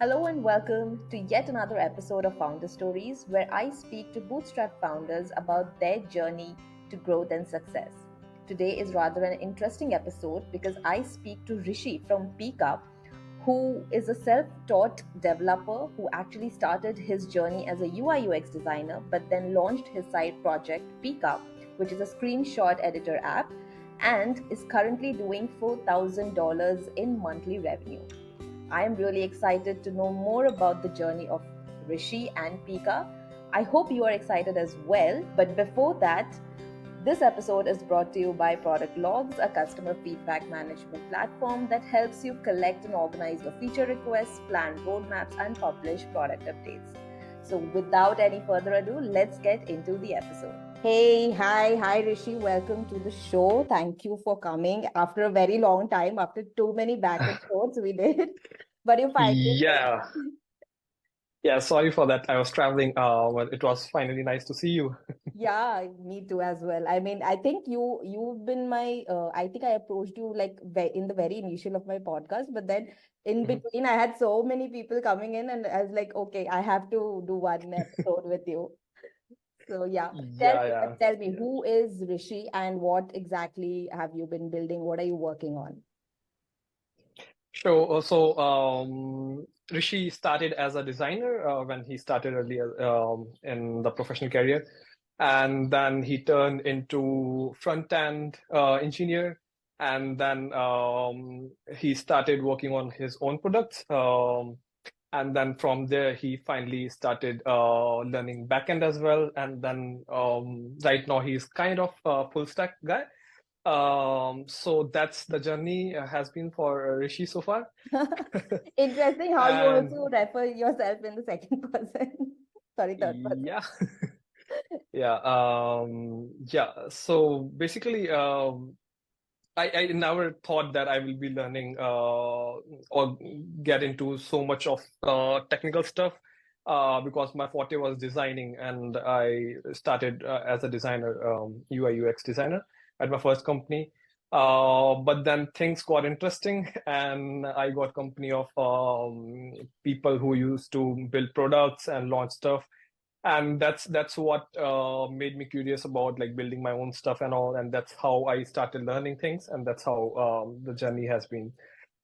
Hello and welcome to yet another episode of Founder Stories, where I speak to bootstrap founders about their journey to growth and success. Today is rather an interesting episode because I speak to Rishi from Pika, who is a self taught developer who actually started his journey as a UI UX designer but then launched his side project Pika, which is a screenshot editor app, and is currently doing $4,000 in monthly revenue. I am really excited to know more about the journey of Rishi and Pika. I hope you are excited as well. But before that, this episode is brought to you by Product Logs, a customer feedback management platform that helps you collect and organize your feature requests, plan roadmaps, and publish product updates. So, without any further ado, let's get into the episode. Hey, hi, Rishi. Welcome to the show. Thank you for coming after a very long time, after too many back and forths we did. But you finally Yeah, made. yeah, sorry for that. I was traveling, but it was finally nice to see you. Yeah, me too as well. I mean, I think you've been my I think I approached you like in the very initial of my podcast, but then in Mhm. between I had so many people coming in and I was like, okay, I have to do one episode with you. So yeah, Yeah, yeah, tell me yeah. who is Rishi and what exactly have you been building? What are you working on? Rishi started as a designer when he started earlier in the professional career, and then he turned into front-end engineer, and then he started working on his own products. And then from there, he finally started learning backend as well. And then right now, he's kind of a full stack guy. So that's the journey has been for Rishi so far. Interesting how you And also refer yourself in the second person. Sorry, third person. yeah, yeah. So basically, I never thought that I will be learning or get into so much of technical stuff because my forte was designing, and I started as a designer, UI UX designer at my first company. But then things got interesting, and I got company of people who used to build products and launch stuff, and that's what made me curious about like building my own stuff and all, and that's how I started learning things, and that's how the journey has been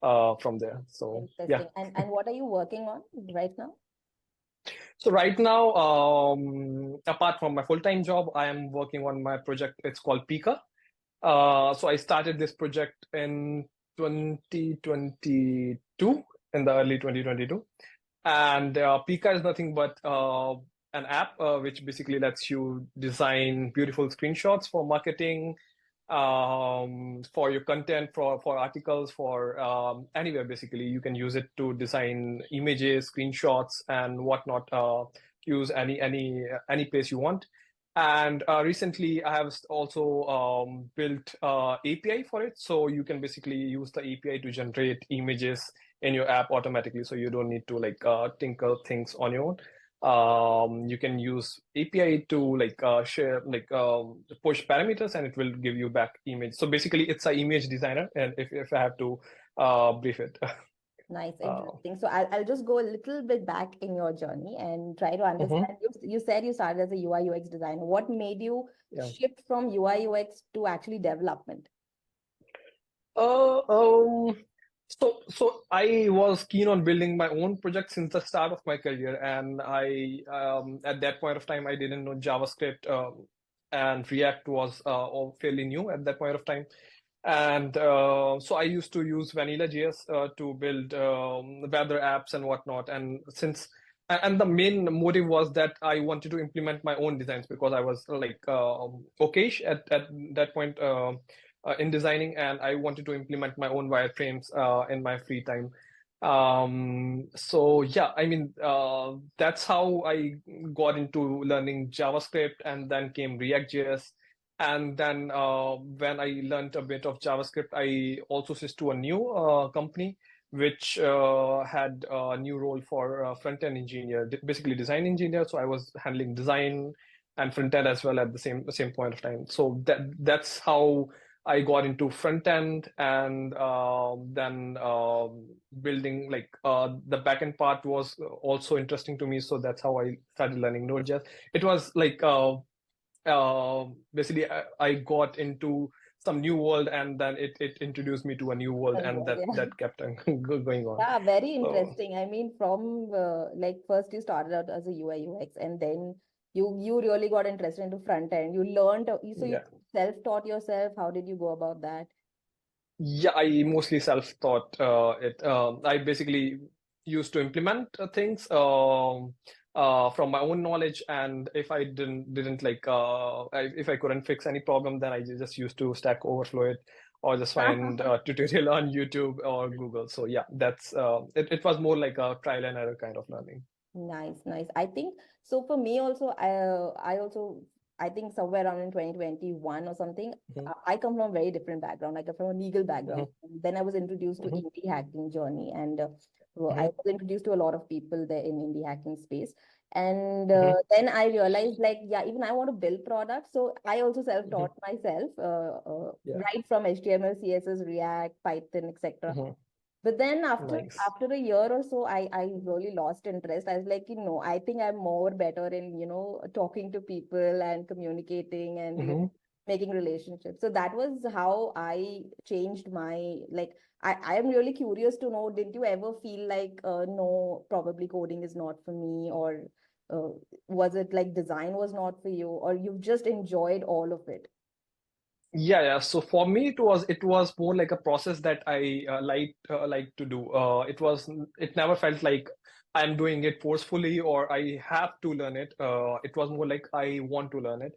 from there. So yeah. Interesting. And what are you working on right now? So right now, apart from my full-time job, I am working on my project. It's called Pika. So I started this project in 2022, in the early 2022. And Pika is nothing but an app which basically lets you design beautiful screenshots for marketing, for your content, for articles, for anywhere basically. You can use it to design images, screenshots, and whatnot. Use any place you want. And recently, I have also built API for it, so you can basically use the API to generate images in your app automatically, so you don't need to like tinker things on your own. You can use API to like share like push parameters, and it will give you back image. So basically, it's an image designer, and if I have to brief it. Nice, uh, interesting. So I'll just go a little bit back in your journey and try to mhm, understand. You said you started as a UI UX designer. What made you yeah. shift from UI UX to actually development? Uh, um, so I was keen on building my own project since the start of my career, and I at that point of time I didn't know JavaScript, and React was all fairly new at that point of time, and so I used to use Vanilla JS to build weather apps and whatnot, and and the main motive was that I wanted to implement my own designs because I was like okayish at that point. In designing, and I wanted to implement my own wireframes in my free time. So yeah, I mean, that's how I got into learning JavaScript, and then came React.js. And then when I learned a bit of JavaScript, I also switched to a new company which had a new role for front-end engineer, basically design engineer. So I was handling design and front end as well at the same point of time. So that's how I got into front end, and then building like the back end part was also interesting to me. So that's how I started learning Node.js. It was like basically I got into some new world, and then it introduced me to a new world, and Well, yeah. that kept on going on. Yeah, very So interesting. I mean, from like first you started out as a UI UX, and then you really got interested into front end. You learned, so you yeah. self-taught yourself. How did you go about that? Yeah, I mostly self-taught it. I basically used to implement things from my own knowledge, and if I didn't like if I couldn't fix any problem, then I just used to Stack Overflow it, or just find a tutorial on YouTube or Google. So yeah, that's it. It was more like a trial and error kind of learning. Nice, nice. I think so for me also, I also I think somewhere around in 2021 or something, Hmm. I come from a very different background. I come from a legal background. Hmm. Then I was introduced to Hmm. indie hacking journey, and well, I Hmm. was introduced to a lot of people there in indie hacking space. And Hmm. then I realized like, yeah, even I want to build products. So I also Hmm. self-taught myself, Yeah. right from HTML, CSS, React, Python, etc. Hmm. But then Nice. after a year or so, I really lost interest. I was like, I think I'm more better in, talking to people and communicating and, Hmm. making relationships. So that was how I changed my, like, I am really curious to know, did you ever feel like, no, probably coding is not for me, or uh, was it like design was not for you, or you just enjoyed all of it? Yeah, yeah. So for me, it was more like a process that I like to do. It never felt like I'm doing it forcefully or I have to learn it. It was more like I want to learn it,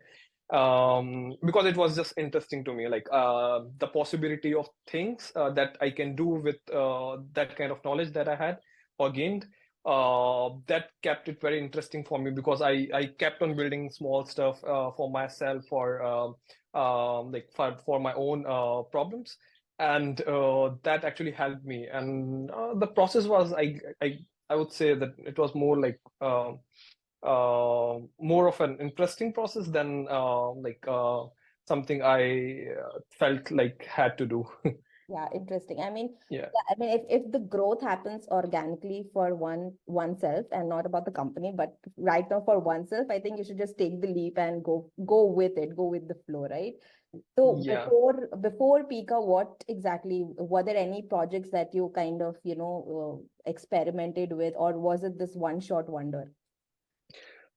because it was just interesting to me, like the possibility of things that I can do with that kind of knowledge that I had or gained. That kept it very interesting for me because I kept on building small stuff for myself, like for my own problems, and that actually helped me. And the process was, I would say that it was more like more of an interesting process than something I felt like had to do. Yeah, interesting. I mean, Yeah. yeah, I mean, if the growth happens organically for oneself and not about the company, but right now for oneself, I think you should just take the leap and go with it, go with the flow, right? So Yeah. before Pika, what exactly were there any projects that you kind of, experimented with, or was it this one shot wonder?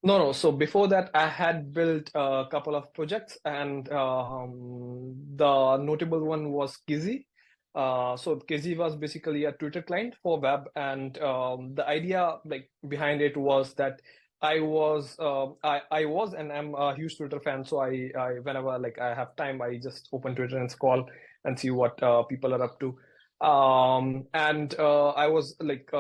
No, no. So before that, I had built a couple of projects, and the notable one was Kizzy. So Kizzy was basically a Twitter client for web, and the idea like behind it was that I was and I'm a huge Twitter fan. So I whenever like I have time, I just open Twitter and scroll and see what people are up to. And I was like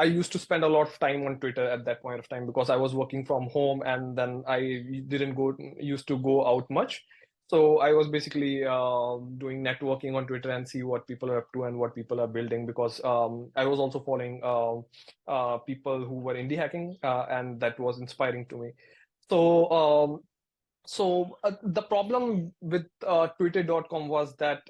I used to spend a lot of time on Twitter at that point of time because I was working from home, and then I didn't go used to go out much. So I was basically doing networking on Twitter and see what people are up to and what people are building, because I was also following people who were indie hacking, and that was inspiring to me. So the problem with Twitter.com was that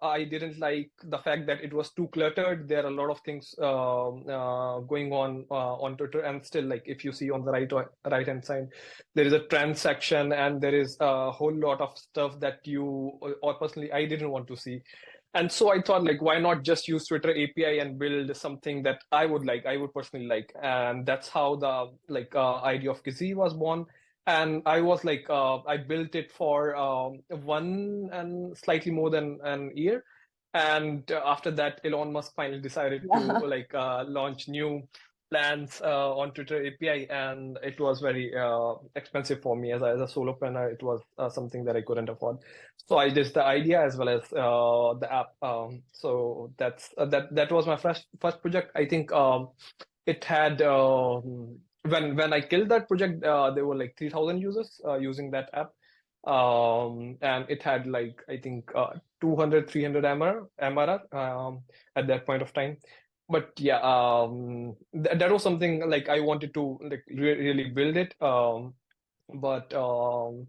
I didn't like the fact that it was too cluttered. There are a lot of things going on Twitter, and still, like if you see on the right hand side, there is a trend section, and there is a whole lot of stuff that you or personally I didn't want to see. And so I thought, like, why not just use Twitter API and build something that I would personally like, and that's how the idea of Kizzy was born. And I was like, I built it for 1 and slightly more than an year. And after that, Elon Musk finally decided to Yeah. launch new plans on Twitter API, and it was very expensive for me as a solopreneur. It was something that I couldn't afford. So I did the idea as well as the app. So that was my first project. I think it had when I killed that project, there were like 3,000 users using that app. And it had like I think 200, 300 MRR at that point of time. But yeah, that was something like I wanted to like really build it. but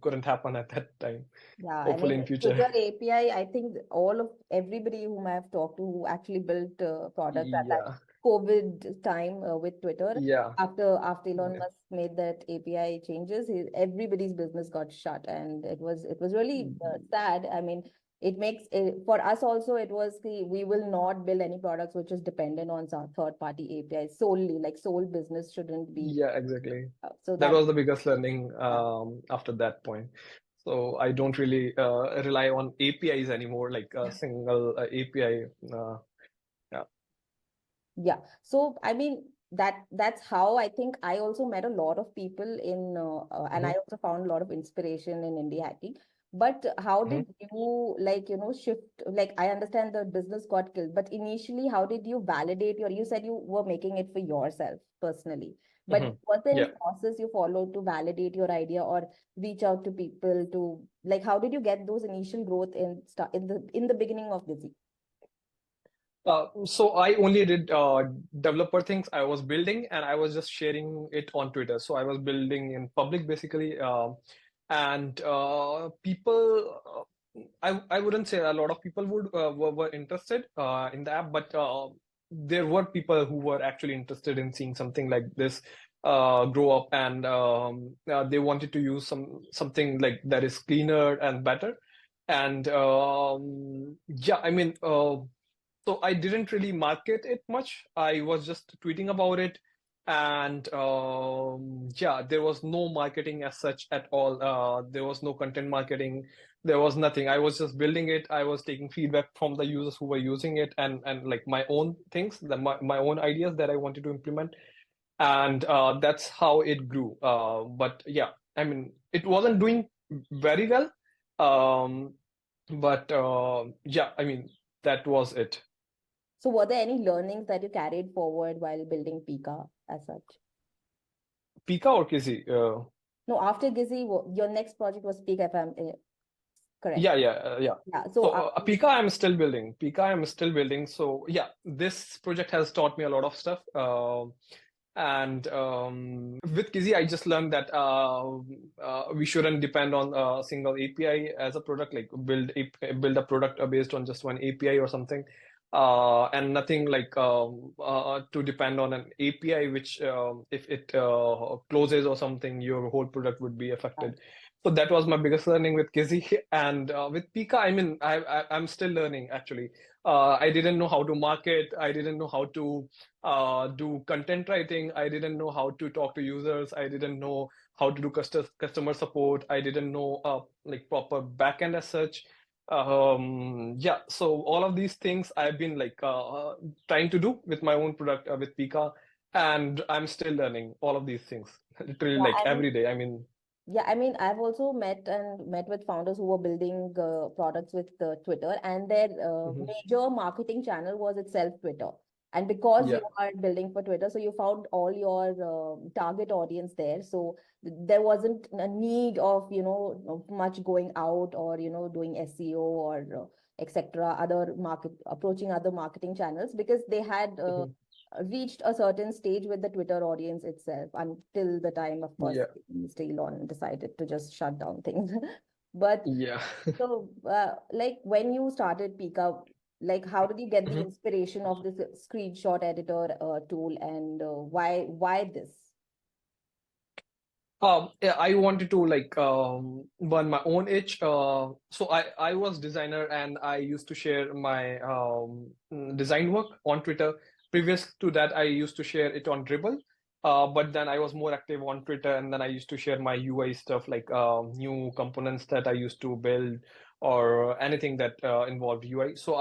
couldn't happen at that time. Yeah, I Hopefully mean, in future. Twitter API, I think all of everybody whom I've talked to who actually built products at that Yeah, COVID time with Twitter, yeah, after Elon yeah. Musk made that API changes, everybody's business got shut, and it was really sad. I mean, it makes it, for us also, it was the we will not build any products which is dependent on some third party API solely, like sole business shouldn't be. Yeah, exactly. So That that, was the biggest learning yeah. after that point. So I don't really rely on APIs anymore, like a single API. Yeah. Yeah. So, I mean, that's how I think I also met a lot of people and I Hmm. also found a lot of inspiration in indie hacking. But how Hmm. did you like, shift? Like, I understand the business got killed, but initially, how did you validate you said you were making it for yourself personally. But Hmm. was there any Yeah. process you followed to validate your idea or reach out to people to like, how did you get those initial growth in the beginning of this? So I only did developer things. I was building and I was just sharing it on Twitter. So I was building in public basically, and people. I wouldn't say a lot of people were interested in the app, but there were people who were actually interested in seeing something like this grow up, and they wanted to use something like that is cleaner and better. And yeah, I mean. So I didn't really market it much. I was just tweeting about it, and yeah, there was no marketing as such at all. There was no content marketing. There was nothing. I was just building it. I was taking feedback from the users who were using it, and like my own things, my own ideas that I wanted to implement, and that's how it grew. But yeah, I mean, it wasn't doing very well. Um, but yeah, I mean, that was it. So, were there any learnings that you carried forward while building Pika as such? Pika or Kizzy? No, after Gizzy, your next project was Pika, if I'm correct. Yeah. Yeah. So So, after Pika, I'm still building. Pika, I'm still building. So yeah, this project has taught me a lot of stuff. And with Kizzy, I just learned that we shouldn't depend on a single API as a product, like build a product based on just one API or something. And nothing like to depend on an API, which if it closes or something, your whole product would be yeah, affected. So that was my biggest learning with Kizzy. And with Pika, I mean, I'm still learning actually. I didn't know how to market. I didn't know how to do content writing. I didn't know how to talk to users. I didn't know how to do customer support. I didn't know like proper backend as such. Yeah, so all of these things I've been like trying to do with my own product with Pika, and I'm still learning all of these things literally yeah. like I mean, every day. I mean, yeah, I mean, I've also met with founders who were building products with Twitter, and their mhm, major marketing channel was itself Twitter. And because you yeah. are building for Twitter, so you found all your target audience there. So there wasn't a need of, much going out or, doing SEO or etc. Other market approaching other marketing channels because they had Mhm. reached a certain stage with the Twitter audience itself until the time, of course, Yeah, Mr. Elon decided to just shut down things. But yeah. so, like when you started Pika, like how did you get the Mhm. inspiration of this screenshot editor tool and why this? Yeah, I wanted to like burn my own itch. So I was designer and I used to share my design work on Twitter. Previous to that, I used to share it on Dribble. But then I was more active on Twitter, and then I used to share my UI stuff like new components that I used to build or anything that involved UI. So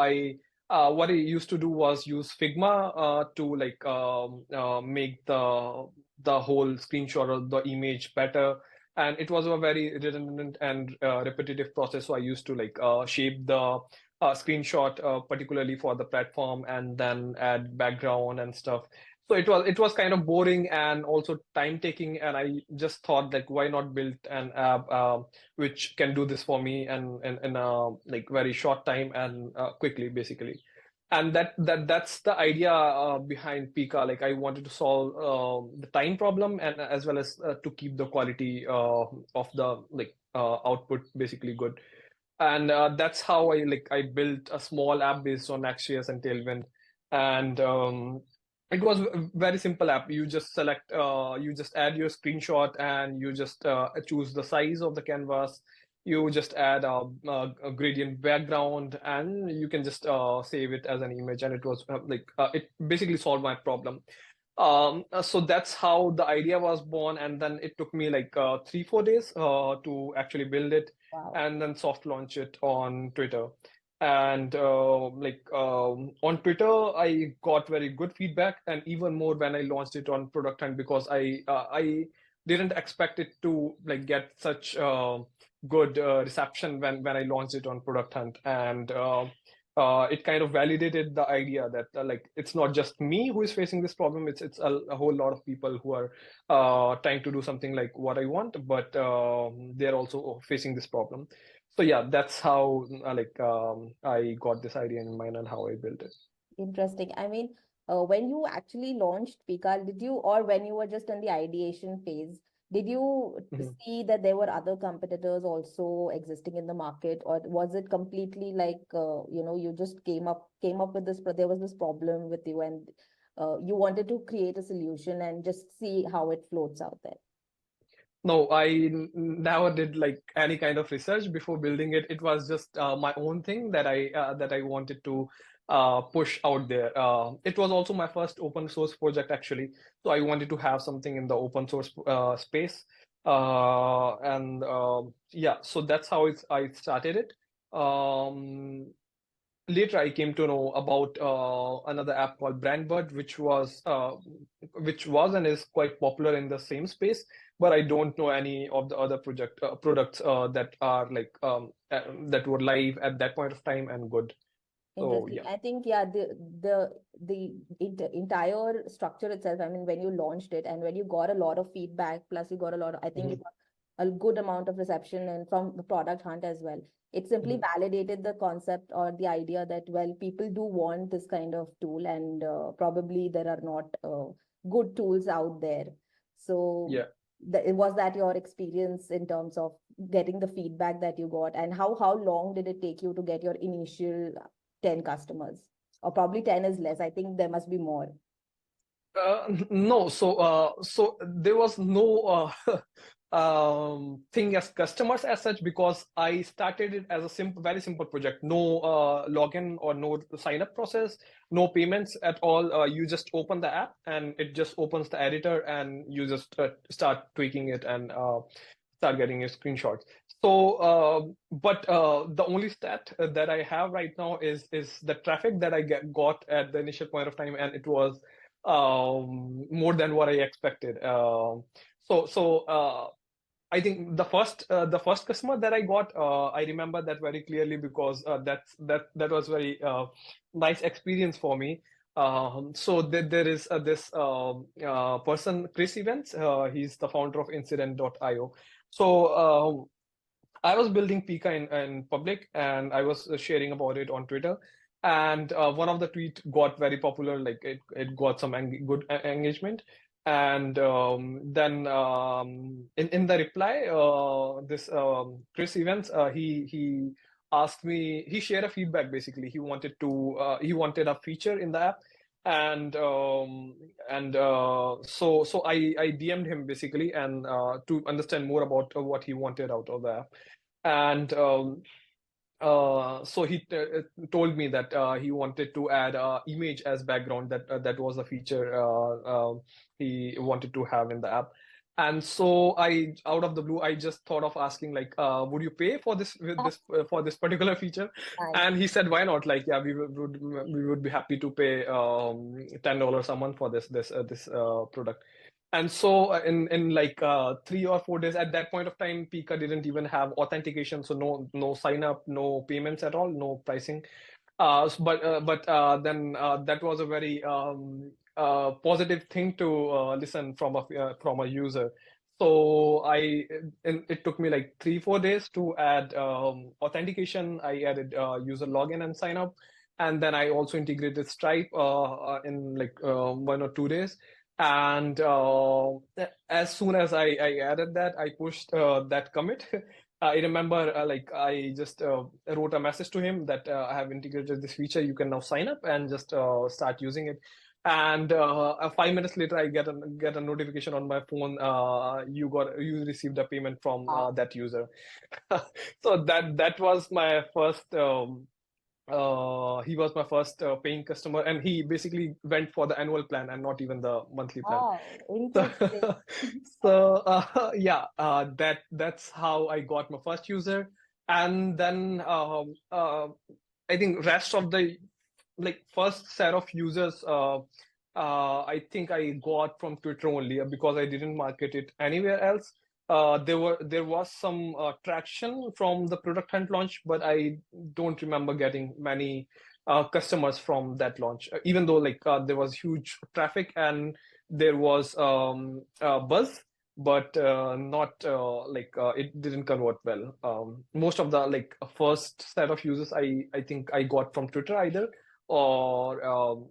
what I used to do was use Figma to like make the whole screenshot or the image better. And it was a very redundant and repetitive process. So I used to like shape the screenshot particularly for the platform and then add background and stuff. So it was kind of boring and also time taking. And I just thought like why not build an app which can do this for me and in a like very short time and quickly basically. And that's the idea behind Pika. Like I wanted to solve the time problem, and as well as to keep the quality of the output basically good. And that's how I built a small app based on Next.js and Tailwind. And it was a very simple app. You just you just add your screenshot, and you just choose the size of the canvas. You just add a gradient background, and you can just save it as an image. And it was it basically solved my problem. So that's how the idea was born, and then it took me like 3-4 days to actually build it, Wow. and then soft launch it on Twitter. And on Twitter, I got very good feedback, and even more when I launched it on Product Hunt, because I didn't expect it to like get such good reception when I launched it on Product Hunt. And it kind of validated the idea that like it's not just me who is facing this problem. It's a whole lot of people who are trying to do something like what I want, but they're also facing this problem. So yeah, that's how I got this idea in mind and how I built it. Interesting. I mean, when you actually launched Pika, did you, or when you were just in the ideation phase, did you Mhm. see that there were other competitors also existing in the market, or was it completely like, you just came up with this, there was this problem with you, and you wanted to create a solution and just see how it floats out there? No, never did like any kind of research before building it. It was just my own thing that I wanted to push out there. It was also my first open source project actually, so I wanted to have something in the open source space. And Yeah, so that's how I started it. Um, Later I came to know about another app called Brandbird, which was and is quite popular in the same space, but I don't know any of the other products that are that were live at that point of time and good. So Interesting. yeah. I think, yeah, the entire structure itself, I mean, when you launched it and when you got a lot of feedback, plus you got a lot of, I think you Mhm, got a good amount of reception and from the product hunt as well. It simply mhm. validated the concept or the idea that, well, people do want this kind of tool, and probably there are not good tools out there. So Yeah. was that your experience in terms of getting the feedback that you got, and how long did it take you to get your initial 10 customers? Or probably 10 is less. I think there must be more. No, so there was no thing as customers as such, because I started it as a very simple project. No login or no sign up process, no payments at all. You just open the app and it just opens the editor, and you just start tweaking it and start getting your screenshots. So, but the only stat that I have right now is the traffic that got at the initial point of time, and it was more than what I expected. I think the first customer that I got, I remember that very clearly, because that was very nice experience for me. So there is this person, Chris Evans. He's the founder of Incident.io. So I was building Pika in public, and I was sharing about it on Twitter. And one of the tweet got very popular, like it got some good engagement. And then in the reply, this Chris Evans, he asked me, he shared a feedback basically. He wanted a feature in the app. And so I DM'd him basically, and to understand more about what he wanted out of the app. And so he told me that he wanted to add image as background. That was a feature he wanted to have in the app. And so out of the blue, I just thought of asking, like, would you pay for for this particular feature? Nice. And he said, why not? Like, yeah, we would be happy to pay $10 a month for this product. And so in like 3 or 4 days, at that point of time, Pika didn't even have authentication, so no sign up, no payments at all, no pricing. But then that was a very positive thing to listen from a user. So it took me like 3-4 days to add authentication. I added user login and sign up. And then I also integrated Stripe in like 1 or 2 days. And as soon as I added that, I pushed that commit. I remember like I just wrote a message to him that I have integrated this feature. You can now sign up and just start using it. And 5 minutes later, I get a notification on my phone. You received a payment from Wow. that user. So that was my first. He was my first paying customer, and he basically went for the annual plan and not even the monthly plan. Wow, So, interesting. yeah, that's how I got my first user, and then I think rest of the like first set of users, I think I got from Twitter only because I didn't market it anywhere else. There was some traction from the product hunt launch, but I don't remember getting many customers from that launch. Even though like there was huge traffic and there was buzz, but not like it didn't convert well. Most of the like first set of users I think I got from Twitter either, or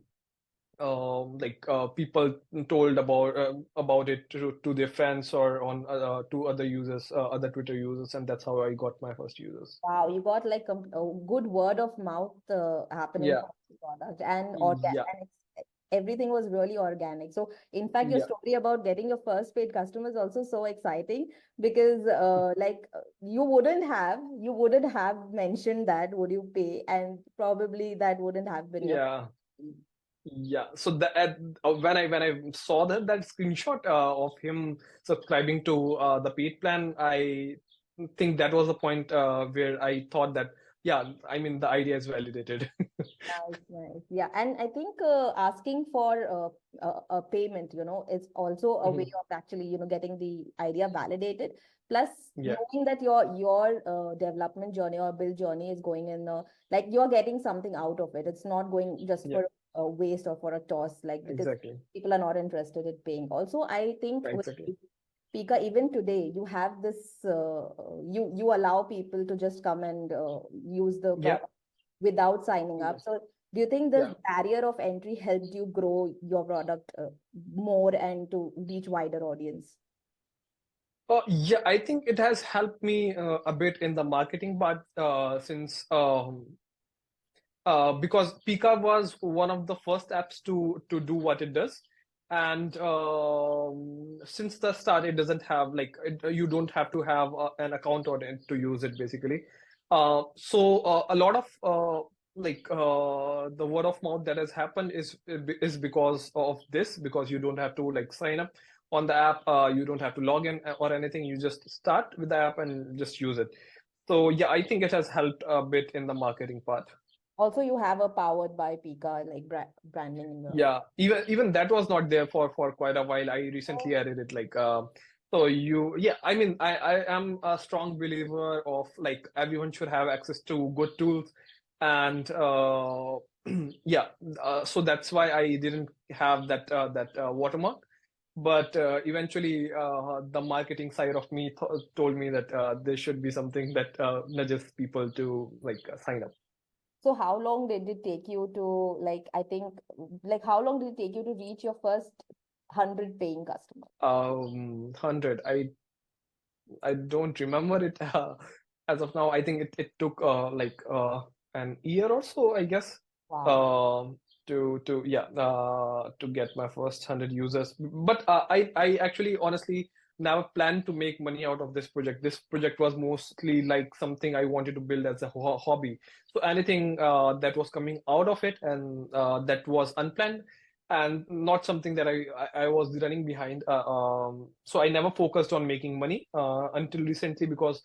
like people told about it to their friends or on to other users, other Twitter users, and that's how I got my first users. Wow, you got like a good word of mouth happening Yeah, for the product and yeah, everything was really organic. So, in fact, your yeah, story about getting your first paid customer is also so exciting because, you wouldn't have mentioned that would you pay, and probably that wouldn't have been your. yeah. Yeah, so when I saw that screenshot of him subscribing to the paid plan, I think that was the point where I thought that yeah, I mean the idea is validated. Nice, nice. Yeah, and I think asking for a payment, is also a way Mhm. of actually, getting the idea validated. Plus, Yeah, knowing that your development journey or build journey is going in, like you're getting something out of it. It's not going just yeah, for a waste or for a toss, like because exactly, people are not interested in paying. Also, I think with exactly. Pika, even today, you have this, you allow people to just come and use the Yeah, product without signing yeah, up. So, do you think this yeah. barrier of entry helped you grow your product more and to reach wider audience? Yeah, I think it has helped me a bit in the marketing part since because Pika was one of the first apps to do what it does, and since the start, it doesn't have like you don't have to have an account on it to use it basically. So a lot of the word of mouth that has happened is because of this, because you don't have to like sign up on the app, you don't have to log in or anything. You just start with the app and just use it. So yeah, I think it has helped a bit in the marketing part. Also, you have a powered by Pika like branding in the. Yeah, even that was not there for quite a while. I recently added it like so you yeah, I mean I am a strong believer of like everyone should have access to good tools and yeah, so that's why I didn't have that watermark. But eventually the marketing side of me th told me that there should be something that nudges people to like sign up. So, how long did it take you to like? I think like how long did it take you to reach your first 100 paying customers? 100. I don't remember it as of now. I think it took like an year or so, I guess, Wow. um, to yeah to get my first 100 users. But I actually honestly never planned to make money out of this project. This project was mostly like something I wanted to build as a hobby. So anything that was coming out of it and that was unplanned and not something that I was running behind. So I never focused on making money until recently because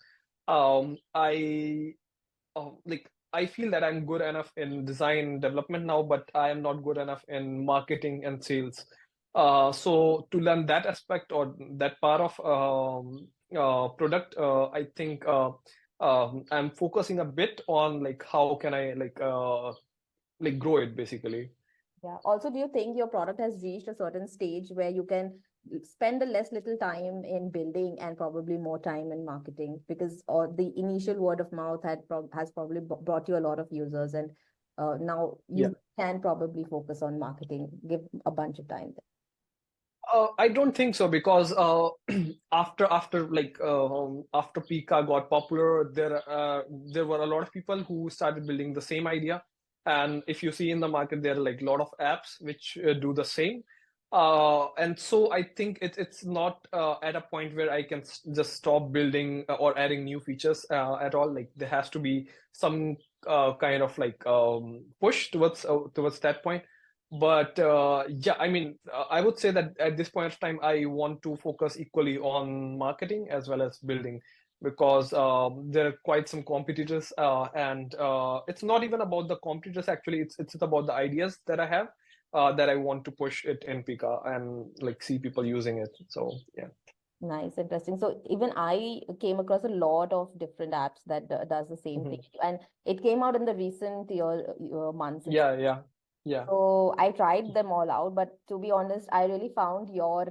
I like I feel that I'm good enough in design development now, but I am not good enough in marketing and sales. So to learn that aspect or that part of product, I think I'm focusing a bit on like how can I like grow it basically. Yeah. Also, do you think your product has reached a certain stage where you can spend a less little time in building and probably more time in marketing because or the initial word of mouth has probably brought you a lot of users and Now Yeah. you can probably focus on marketing, give a bunch of time I don't think so because after Pika got popular, there were a lot of people who started building the same idea. And if you see in the market, there are like a lot of apps which do the same. And so I think it's not at a point where I can just stop building or adding new features at all. Like there has to be some kind of like push towards that point. But yeah, I mean, I would say that at this point of time, I want to focus equally on marketing as well as building because there are quite some competitors, and it's not even about the competitors actually. It's about the ideas that I have that I want to push it in Pika and like see people using it. So yeah. Nice, interesting. So even I came across a lot of different apps that does the same thing, Mhm. and it came out in the recent months itself. Yeah, yeah, yeah, So I tried them all out, but to be honest, I really found your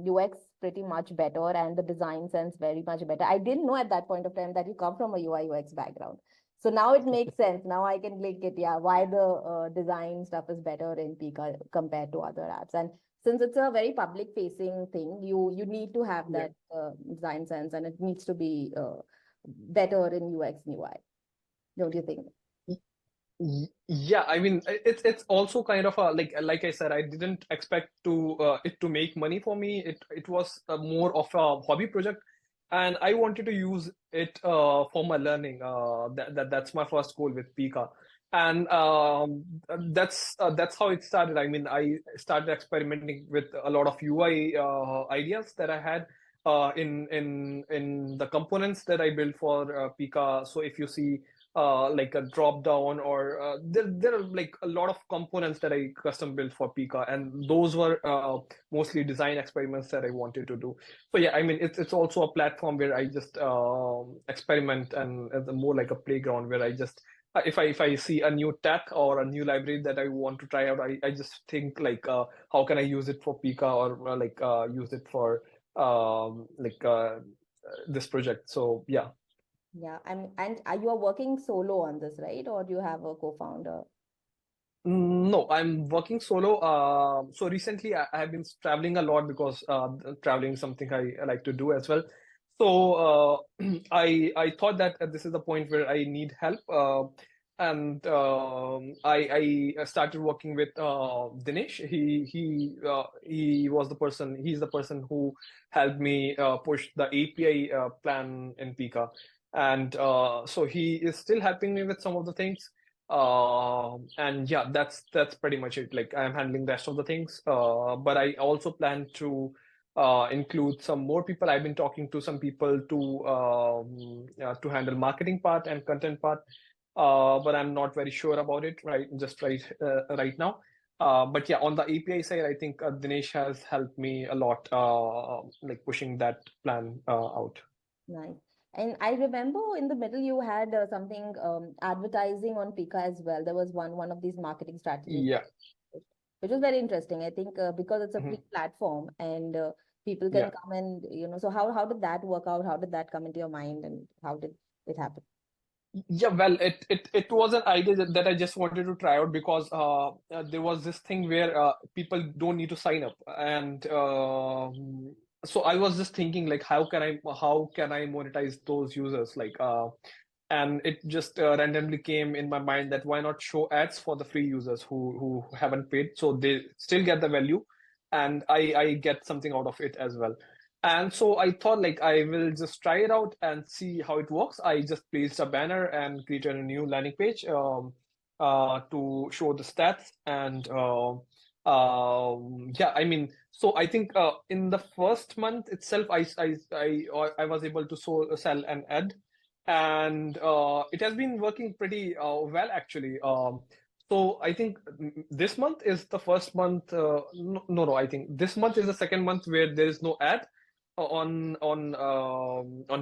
UX pretty much better and the design sense very much better. I didn't know at that point of time that you come from a UI UX background. So now it makes sense. Now I can link it, yeah, why the design stuff is better in Pika compared to other apps. And since it's a very public facing thing, you need to have yeah. that design sense and it needs to be better in UX and UI, don't you think? Yeah, I mean it's also kind of a like I said, I didn't expect to it to make money for me. It was more of a hobby project, and I wanted to use it for my learning. That's my first goal with Pika, and that's how it started. I mean, I started experimenting with a lot of UI ideas that I had in the components that I built for Pika. So if you see like a drop down or there are like a lot of components that I custom built for Pika, and those were mostly design experiments that I wanted to do. So yeah, I mean it's also a platform where I just experiment, and it's more like a playground where I just if I see a new tech or a new library that I want to try out, I just think like how can I use it for Pika or use it for this project. So yeah. Yeah, and you are working solo on this, right? Or do you have a co-founder? No, I'm working solo. So recently I have been traveling a lot because traveling is something I like to do as well. So I thought that this is the point where I need help, and I started working with Dinesh. He was the person. He's the person who helped me push the API plan in Pika, and so he is still helping me with some of the things. And yeah, that's pretty much it. Like I'm handling the rest of the things, but I also plan to include some more people. I've been talking to some people to handle marketing part and content part, but I'm not very sure about it right now. But yeah, on the API side, I think Dinesh has helped me a lot, like pushing that plan out. Nice. And I remember in the middle you had something advertising on Pika as well. There was one of these marketing strategies, Yeah. which was very interesting. I think because it's a Mhm. free platform and people can Yeah. come and so how did that work out? How did that come into your mind and how did it happen? Yeah, well, it was an idea that I just wanted to try out because there was this thing where people don't need to sign up, and so I was just thinking like, how can I monetize those users? And it just randomly came in my mind that why not show ads for the free users who haven't paid, so they still get the value, and I get something out of it as well. And so I thought like I will just try it out and see how it works. I just placed a banner and created a new landing page to show the stats. And yeah, I mean, so I think in the first month itself, I was able to sell an ad, and it has been working pretty well actually. So I think this month is the first month. No, I think this month is the second month where there is no ad on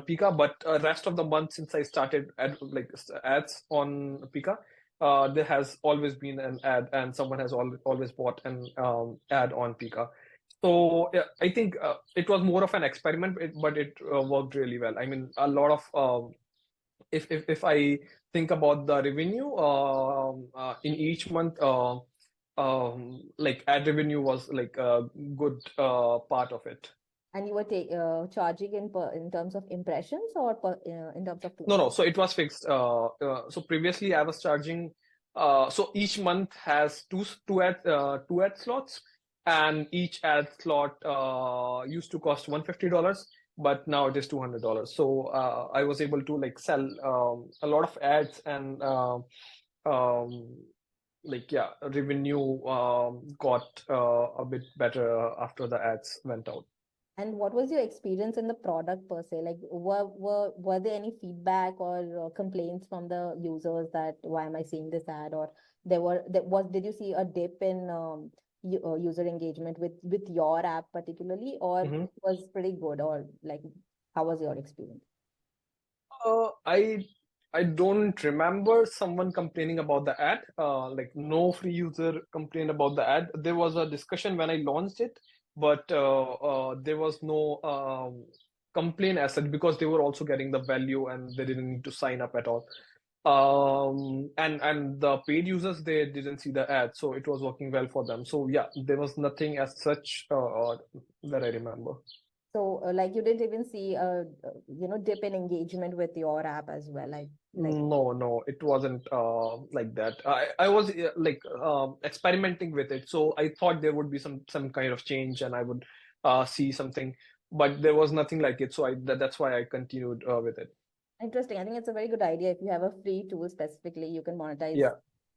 Pika, but rest of the month since I started ads on Pika, there has always been an ad, and someone has always bought an ad on Pika. So yeah, I think it was more of an experiment, but it worked really well. I mean, a lot of if I think about the revenue in each month, like ad revenue was like a good part of it. And you were charging in terms of impressions or in terms of No, clicks? no. So it was fixed. So previously I was charging. So each month has two ad slots, and each ad slot used to cost $150, but now it is $200. So I was able to like sell a lot of ads and um, like yeah, revenue got a bit better after the ads went out. And what was your experience in the product per se? Like, were there any feedback or complaints from the users that why am I seeing this ad? Or there was did you see a dip in user engagement with your app particularly, or Mm-hmm. it was pretty good? Or like, how was your experience? I don't remember someone complaining about the ad. Like no free user complained about the ad. There was a discussion when I launched it, but there was no complaint as such because they were also getting the value and they didn't need to sign up at all. And the paid users they didn't see the ad, so it was working well for them. So yeah, there was nothing as such that I remember. So, like, you didn't even see a dip in engagement with your app as well, like. No, no, it wasn't like that. I was like experimenting with it, so I thought there would be some kind of change, and I would see something, but there was nothing like it. So that's why I continued with it. Interesting. I think it's a very good idea. If you have a free tool specifically, you can monetize Yeah,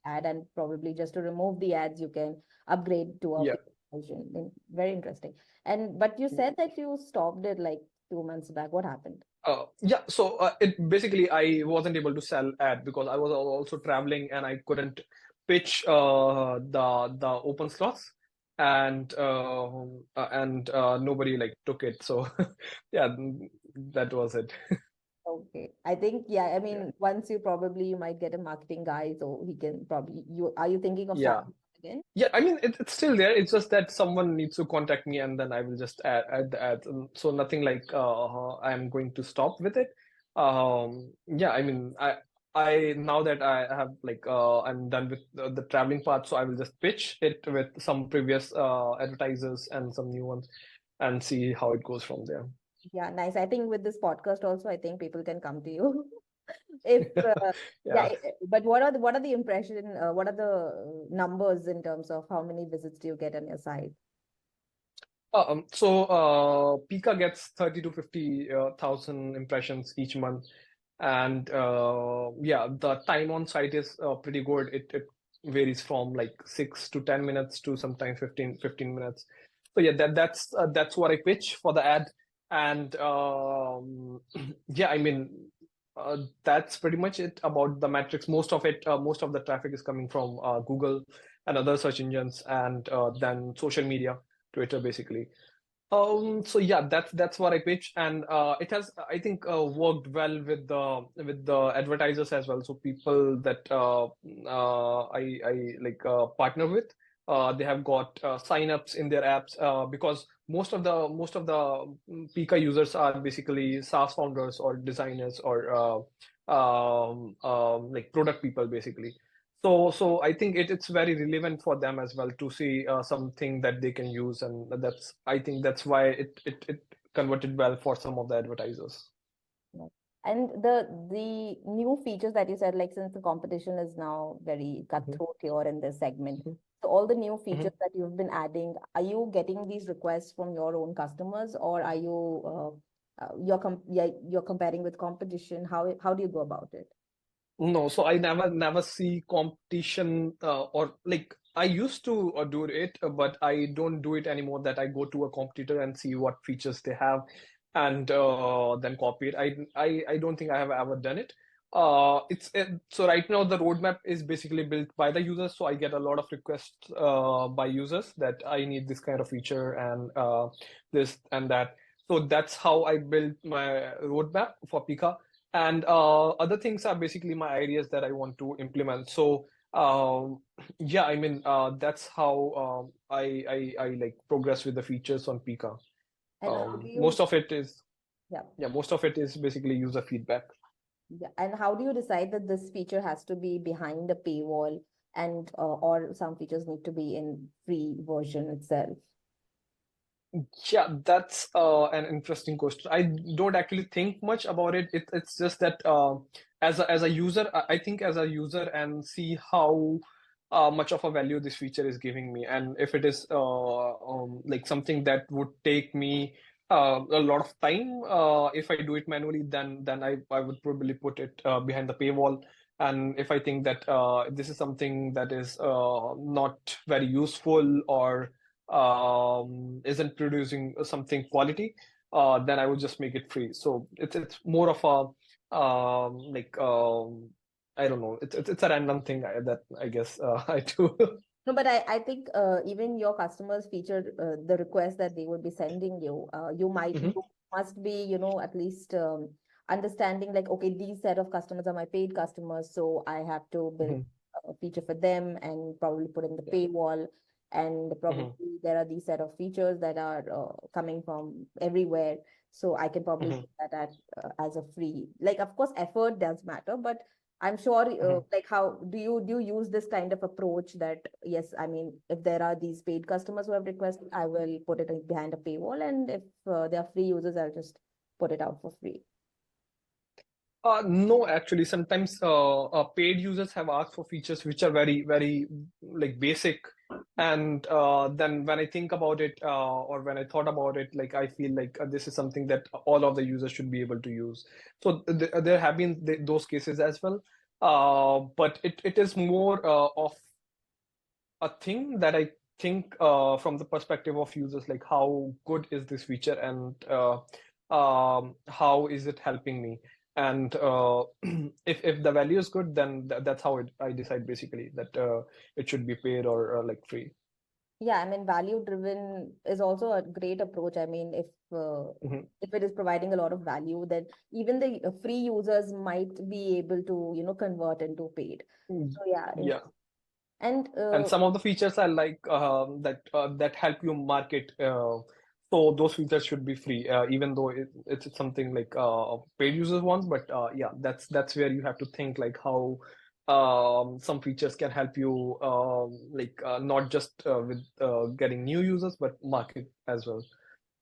ad, and probably just to remove the ads, you can upgrade to a yeah. paid version. Very interesting. And but you said that you stopped it like 2 months back. What happened? Yeah, so it basically I wasn't able to sell ad because I was also traveling and I couldn't pitch the open slots and nobody like took it. So yeah, that was it. Okay. I think, yeah, I Yeah. mean, once you might get a marketing guy, so he can probably you are you thinking of Yeah. starting again? Yeah, I mean it's still there. It's just that someone needs to contact me and then I will just add the ads. So nothing like I'm going to stop with it. Yeah, I mean I now that I have like I'm done with the traveling part, so I will just pitch it with some previous advertisers and some new ones and see how it goes from there. Yeah, nice. I think with this podcast also, I think people can come to you. If yeah, Yeah. but what are the numbers in terms of how many visits do you get on your site? So Pika gets 30 to 50 thousand impressions each month, and yeah, the time on site is pretty good. It varies from like 6 to 10 minutes to sometimes 15 minutes. So yeah, that's what I pitch for the ad, and yeah, I mean that's pretty much it about the metrics. Most of the traffic is coming from Google and other search engines, and then social media. Twitter basically. So yeah, that's what I pitch, and it has I think worked well with the advertisers as well. So people that I like partner with, they have got signups in their apps because most of the Pika users are basically SaaS founders or designers or like product people basically. So I think it's very relevant for them as well to see something that they can use, and I think that's why it converted well for some of the advertisers. Right. And the new features that you said, like since the competition is now very Mhm, cutthroat here in this segment, mhm, so all the new mhm. features that you've been adding, are you getting these requests from your own customers, or are you you're comparing with competition? How do you go about it? No, so I never see competition or like I used to do it, but I don't do it anymore. That I go to a competitor and see what features they have, and then copy it. I don't think I have ever done it. So right now the roadmap is basically built by the users. So I get a lot of requests by users that I need this kind of feature and this and that. So that's how I built my roadmap for Pika. And other things are basically my ideas that I want to implement. So yeah, I mean that's how I like progress with the features on Pika. And how do Most you, of it is yeah. yeah, most of it is basically user feedback. Yeah. And how do you decide that this feature has to be behind a paywall and or some features need to be in free version itself? Yeah, that's an interesting question. I don't actually think much about it. It's just that as a user, I think as a user and see how much of a value this feature is giving me, and if it is like something that would take me a lot of time if I do it manually, then I would probably put it behind the paywall. And if I think that this is something that is not very useful or isn't producing something quality, then I would just make it free. So it's more of a like I don't know. It's a random thing that I guess I do. No, but I think even your customers feature the request that they would be sending you. You Hmm. must be, at least understanding like, okay, these set of customers are my paid customers, so I have to build Hmm. a feature for them and probably put in the Yeah. paywall. And Hmm. probably there are these set of features that are coming from everywhere, so I can probably Hmm. put that at as a free. Like, of course, effort does matter, but I'm sure, Hmm. like, how do you use this kind of approach that yes, I mean, if there are these paid customers who have requested, I will put it behind a paywall, and if they are free users, I'll just put it out for free. No, actually, sometimes paid users have asked for features which are very, very like basic. And then when I think about it, or when I thought about it, like I feel like this is something that all of the users should be able to use. So there have been those cases as well. But it is more of a thing that I think from the perspective of users, like how good is this feature and how is it helping me? And if the value is good, then that's how I decide basically that it should be paid or like free. Yeah, I mean, value driven is also a great approach. I mean, Hmm. if it is providing a lot of value, then even the free users might be able to, convert into paid. So yeah, Yeah. and And some of the features are like that help you market. So those features should be free, even though it's something like paid users wants. But yeah, that's where you have to think like how some features can help you, like not just with getting new users, but market as well.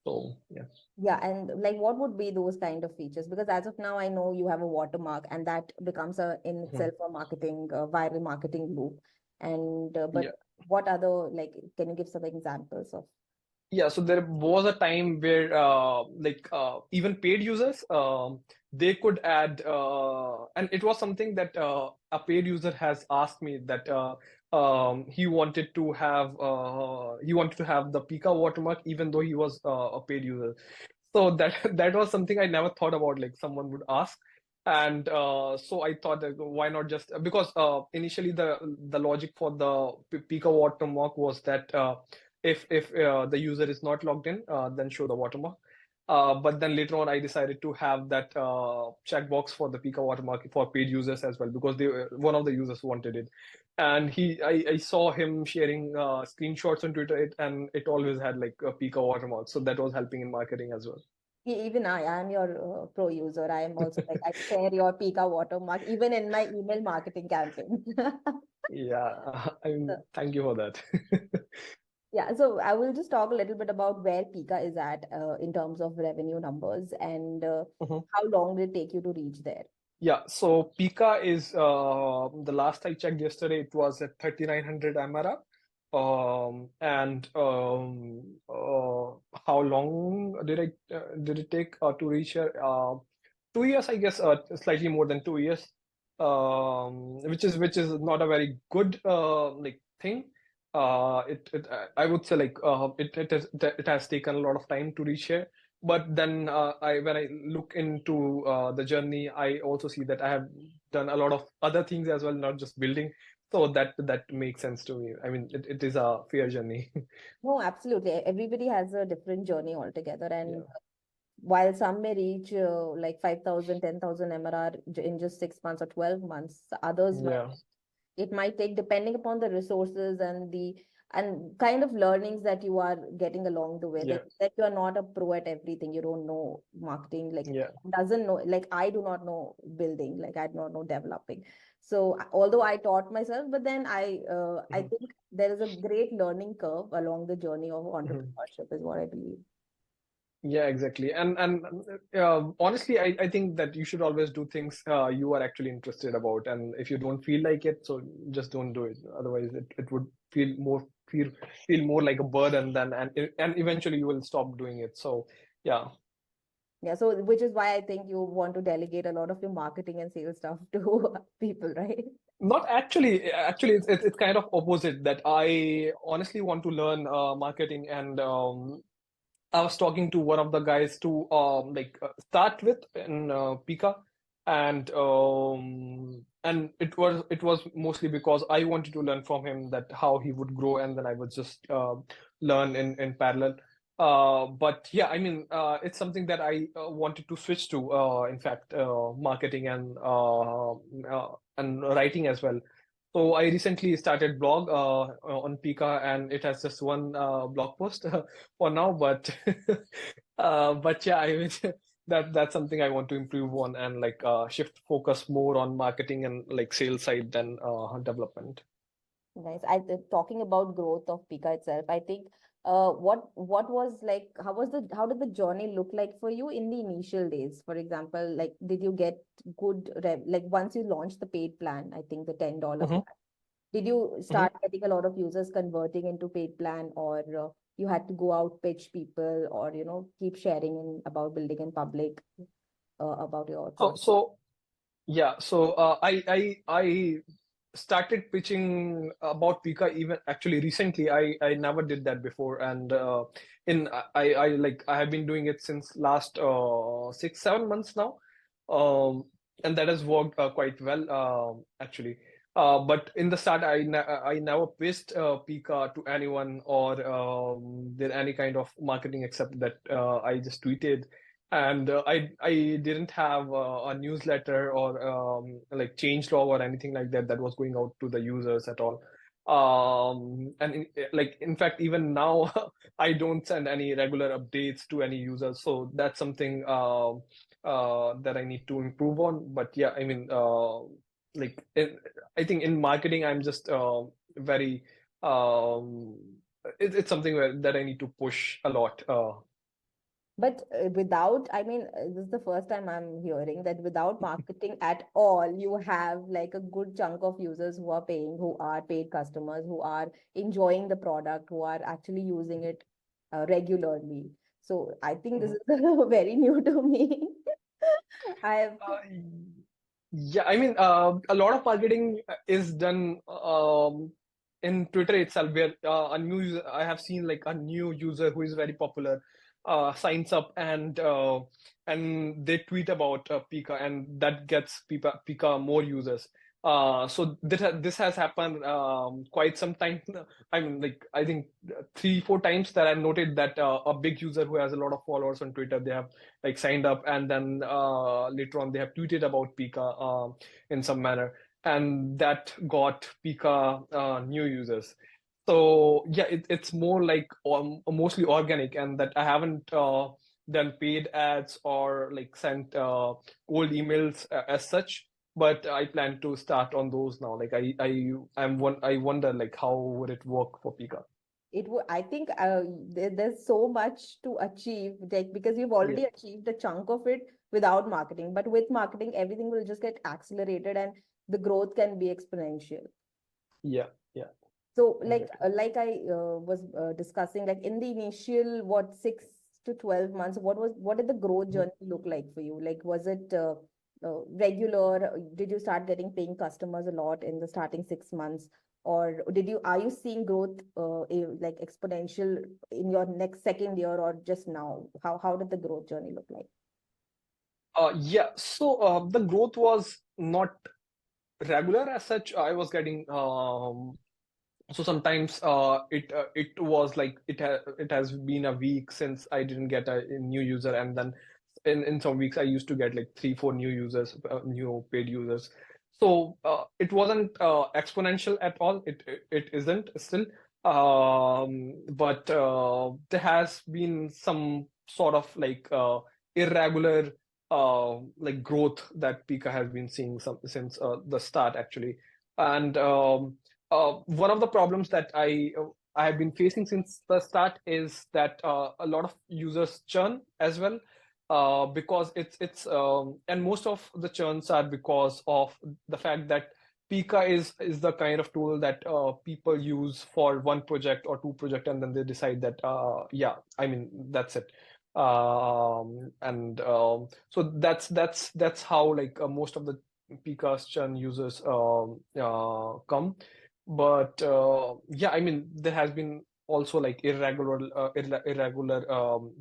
So yeah. yeah, and like what would be those kind of features? Because as of now, I know you have a watermark, and that becomes a in Mhm. itself a marketing, viral marketing loop. And but Yeah. what other, like, can you give some examples of? Yeah, so there was a time where like even paid users they could add and it was something that a paid user has asked me that he wanted to have the Pika watermark even though he was a paid user. So that that was something I never thought about, like someone would ask. And so I thought that why not just because initially the logic for the Pika watermark was that if the user is not logged in, then show the watermark. But then later on, I decided to have that checkbox for the Pika watermark for paid users as well because one of the users wanted it, and I saw him sharing screenshots on Twitter, and it always had like a Pika watermark, so that was helping in marketing as well. Even I am your pro user. I am also like, I share your Pika watermark even in my email marketing campaign. Yeah, thank you for that. Yeah, so I will just talk a little bit about where Pika is at in terms of revenue numbers and how long will it take you to reach there. Yeah, so Pika is the last I checked yesterday, it was at 3,900 MRR. And how long did it take to reach here? 2 years, I guess, slightly more than 2 years, which is not a very good like thing. I would say like it has taken a lot of time to reach here. But then I when I look into the journey, I also see that I have done a lot of other things as well, not just building. So that makes sense to me. I mean, it is a fair journey. No, absolutely. Everybody has a different journey altogether. And Yeah. while some may reach like 5,000, 10,000 MRR in just 6 months or 12 months, others might, Yeah. it might take, depending upon the resources and the and kind of learnings that you are getting along the way, Yeah, that you are not a pro at everything. You don't know marketing, like yeah. doesn't know, like I do not know building, like I do not know developing. So although I taught myself, but then I Mhm, think there is a great learning curve along the journey of mhm. entrepreneurship is what I believe. Yeah, exactly. And honestly, I think that you should always do things you are actually interested about. And if you don't feel like it, so just don't do it. Otherwise, it would feel feel more like a burden than and eventually you will stop doing it. So yeah. Yeah, so which is why I think you want to delegate a lot of your marketing and sales stuff to people, right? Not actually. Actually, it's kind of opposite that I honestly want to learn marketing and I was talking to one of the guys to start with in Pika, and it was mostly because I wanted to learn from him that how he would grow, and then I would just learn in parallel. But yeah, I mean, it's something that I wanted to switch to. In fact, marketing and writing as well. So I recently started blog on Pika, and it has just one blog post for now. But but yeah, I mean that's something I want to improve on and like shift focus more on marketing and like sales side than development. Nice. Talking about growth of Pika itself, I think what was like, how did the journey look like for you in the initial days? For example, like did you get good rev, like once you launched the paid plan, I think the $10 Hmm. plan, did you Hmm. start getting a lot of users converting into paid plan, or you had to go out pitch people, or keep sharing about building in public about your So product? so yeah, so I started pitching about Pika even actually recently. I never did that before, and in I have been doing it since last 6 7 months now, um, and that has worked quite well actually. But in the start, I never pitched Pika to anyone or did any kind of marketing except that I just tweeted and I didn't have a newsletter or like change log or anything like that that was going out to the users at all. And like in fact, even now I don't send any regular updates to any users. So that's something that I need to improve on. But yeah, I mean, like I think in marketing, I'm just very um, it's something that I need to push a lot. But without, I mean, this is the first time I'm hearing that without marketing at all, you have like a good chunk of users who are paying, who are paid customers, who are enjoying the product, who are actually using it regularly. So I think this is very new to me. I have, Yeah, I mean, a lot of marketing is done in Twitter itself, where I have seen like a new user who is very popular signs up and they tweet about Pika, and that gets Pika more users. So this has happened quite some time. I mean, like I think 3 4 times that I've noted that a big user who has a lot of followers on Twitter, they have like signed up and then later on they have tweeted about Pika in some manner and that got Pika new users. So yeah, it's more like mostly organic and that I haven't done paid ads or like sent cold emails as such, but I plan to start on those now. Like I wonder like how would it work for Pika. it would, I think there's so much to achieve, like because you've Yeah, already achieved a chunk of it without marketing, but with marketing, everything will just get accelerated and the growth can be exponential. yeah, yeah, So, exactly. like I was discussing, like in the initial what 6 to 12 months, what did the growth Mhm. journey look like for you? Like, was it regular? Did you start getting paying customers a lot in the starting 6 months, or are you seeing growth like exponential in your next second year or just now? How did the growth journey look like? Yeah, so the growth was not regular as such. I was getting so sometimes it was like it has been a week since I didn't get a new user, and then in some weeks I used to get like 3 4 new users, new paid users. So it wasn't exponential at all. It isn't still. But there has been some sort of like irregular like growth that Pika has been seeing since the start actually. And one of the problems that I have been facing since the start is that a lot of users churn as well, because it's and most of the churns are because of the fact that Pika is the kind of tool that people use for one project or two project, and then they decide that yeah, I mean that's it. And So that's how like most of the Pika's churn users come. But yeah, I mean there has been also like irregular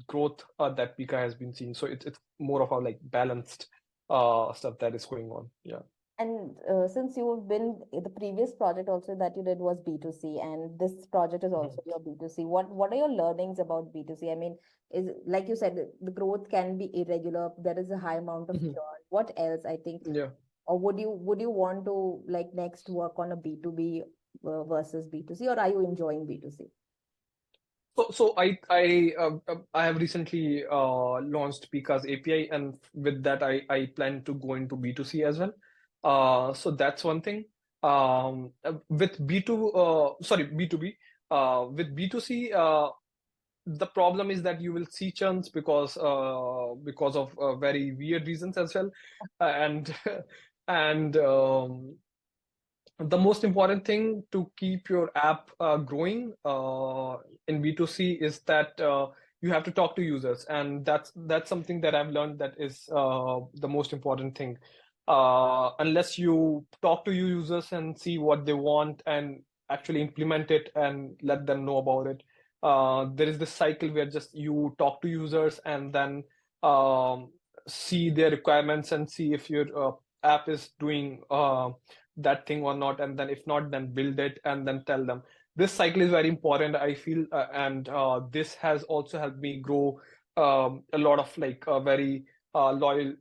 growth that Pika has been seeing. So it's more of a like balanced stuff that is going on. Yeah. And since you've been the previous project also that you did was B2C, and this project is Mhm. also your B2C. What are your learnings about B2C? I mean, is like you said, the growth can be irregular. There is a high amount of Mhm. churn. What else? I think, Yeah. or would you want to like next work on a B2B versus B2C, or are you enjoying B2C? So I have recently launched Pika's API, and with that I plan to go into B2C as well. So that's one thing. With B2 sorry B2B, with B2C, the problem is that you will see churns because of very weird reasons as well, and and the most important thing to keep your app growing in B2C is that you have to talk to users, and that's something that I've learned that is the most important thing. Unless you talk to your users and see what they want and actually implement it and let them know about it, there is this cycle where just you talk to users and then um, see their requirements and see if your app is doing that thing or not, and then if not, then build it and then tell them. This cycle is very important, I feel, and this has also helped me grow a lot of like a very loyal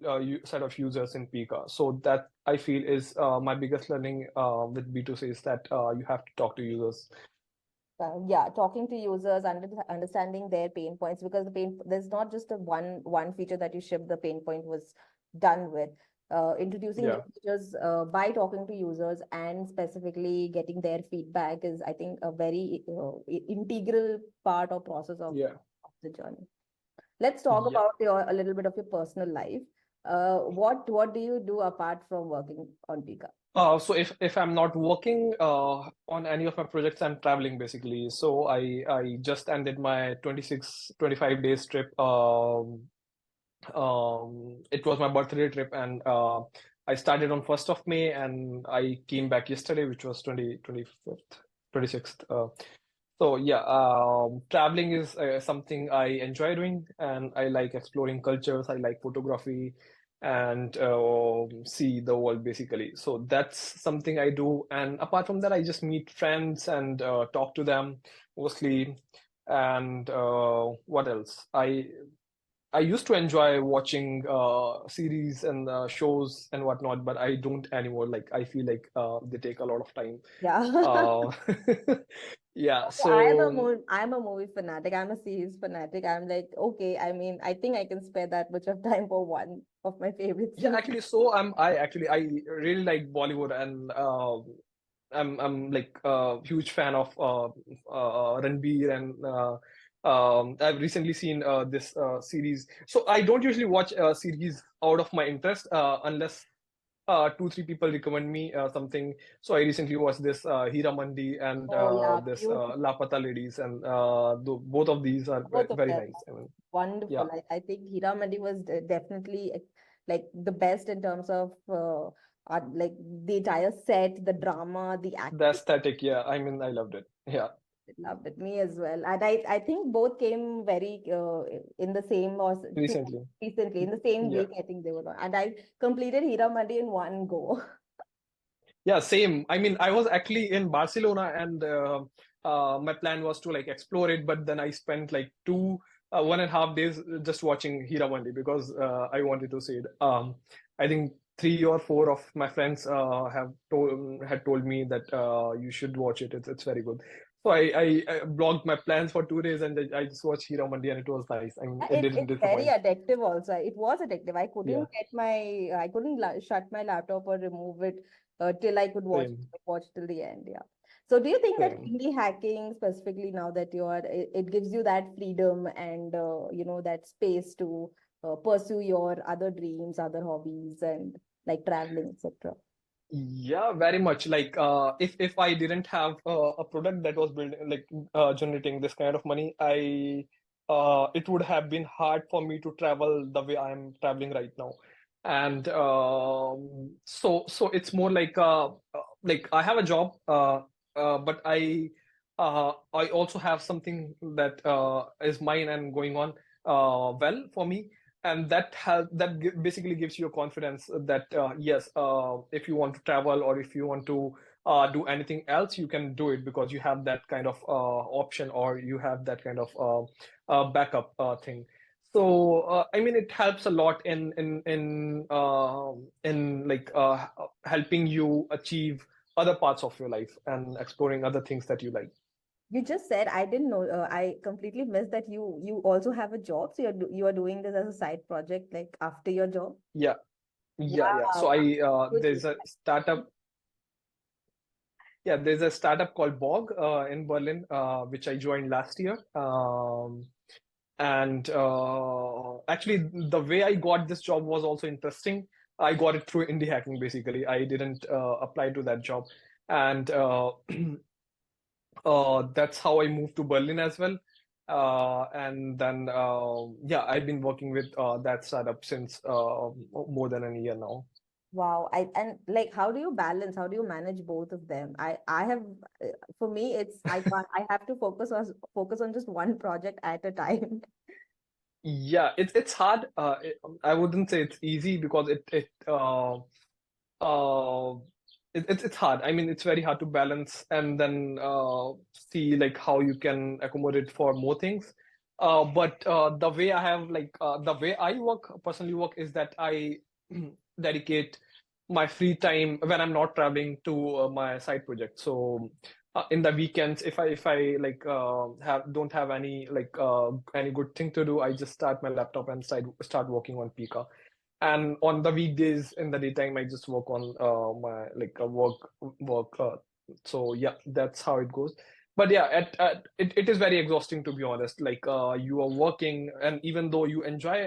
set of users in Pika. So that I feel is my biggest learning with B2C is that you have to talk to users. Yeah, talking to users, understanding their pain points, because there's not just a one feature that you ship, the pain point was done with. Introducing new Yeah, features by talking to users and specifically getting their feedback is, I think, a very integral part or process yeah, of the journey. Let's talk yeah. about a little bit of your personal life. What do you do apart from working on Pika? So if I'm not working on any of my projects, I'm traveling basically. So I just ended my 25 days trip. It was my birthday trip, and I started on 1st of May, and I came back yesterday, which was 25th, 26th. So yeah, traveling is something I enjoy doing, and I like exploring cultures. I like photography and see the world basically. So that's something I do. And apart from that, I just meet friends and talk to them mostly. And what else? I used to enjoy watching series and shows and whatnot, but I don't anymore. Like I feel like they take a lot of time. Yeah. Uh, yeah, I'm a so movie, I'm a movie fanatic. I'm a series fanatic. I'm like, okay, I mean, I think I can spare that much of time for one of my favorite yeah, series. actually, so I really like Bollywood, and I'm like a huge fan of Ranbir, and I've recently seen this series. So I don't usually watch series out of my interest unless two, three people recommend me something. So I recently watched this Hira Mandi and Oh yeah, this beautiful. Lapata Ladies, and both of these are Both of very them nice. I mean, yeah, wonderful. I think Hiramandi was definitely like the best in terms of like the entire set, the drama, the the acting. aesthetic. Yeah, I mean, I loved it. Yeah, Loved it. Me as well. And I think both came very in the same or two recently. recently in the same Yeah. week. I think they were on. And I completed Hiramandi in one go. Yeah, same. I mean, I was actually in Barcelona, and my plan was to like explore it, but then I spent like 1.5 days just watching Hiramandi because I wanted to see it. I think three or four of my friends had told me that you should watch it. It's very good. So I blocked my plans for 2 days and I just watched Hero Mandi and it was nice. I mean, Yeah, it didn't it's very disappoint. addictive also. It was addictive. Yeah, I couldn't shut my laptop or remove it till I could same, watch till the end. Yeah. So do you think that same. indie hacking, specifically now that you are, it gives you that freedom and that space to pursue your other dreams, other hobbies, and like traveling, etc. Yeah, very much. Like, if I didn't have a product that was building, like, generating this kind of money, it would have been hard for me to travel the way I'm traveling right now. And so it's more like I have a job, but I also have something that is mine and going on well for me. And basically gives you a confidence that yes, if you want to travel or if you want to do anything else, you can do it because you have that kind of option or you have that kind of backup thing. So I mean, it helps a lot in like helping you achieve other parts of your life and exploring other things that you like. You just said I didn't know. I completely missed that you also have a job. So you are doing this as a side project, like after your job. Yeah, yeah. So Wow. I Good. there's a startup. Yeah, there's a startup called Bog in Berlin, which I joined last year. And actually, the way I got this job was also interesting. I got it through indie hacking, basically. I didn't apply to that job. And that's how I moved to Berlin as well. And then, yeah, I've been working with that startup since more than a year now. Wow. And like, how do you balance? How do you manage both of them? I have, for me, I have to focus on just one project at a time. Yeah, it's hard. I wouldn't say it's easy because uh it's hard. I mean, it's very hard to balance and then see like how you can accommodate for more things. But the way I personally work is that I dedicate my free time when I'm not traveling to my side project. So in the weekends, if I like have don't have any good thing to do, I just start my laptop and start working on Pika. And on the weekdays in the daytime, I just work on my like work. So yeah, that's how it goes. But yeah, it is very exhausting to be honest. Like you are working, and even though you enjoy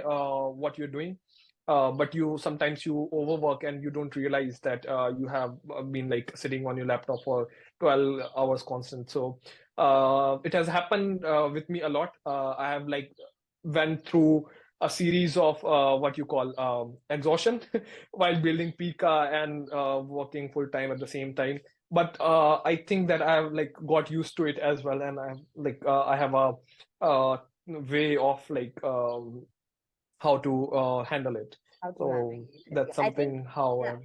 what you're doing, but you sometimes you overwork and you don't realize that you have been like sitting on your laptop for 12 hours constant. So it has happened with me a lot. I have like went through a series of what you call exhaustion while building Pika and working full time at the same time. But I think that I've like got used to it as well, and I have a way of like how to handle it. How to So manage it. that's something how Yeah.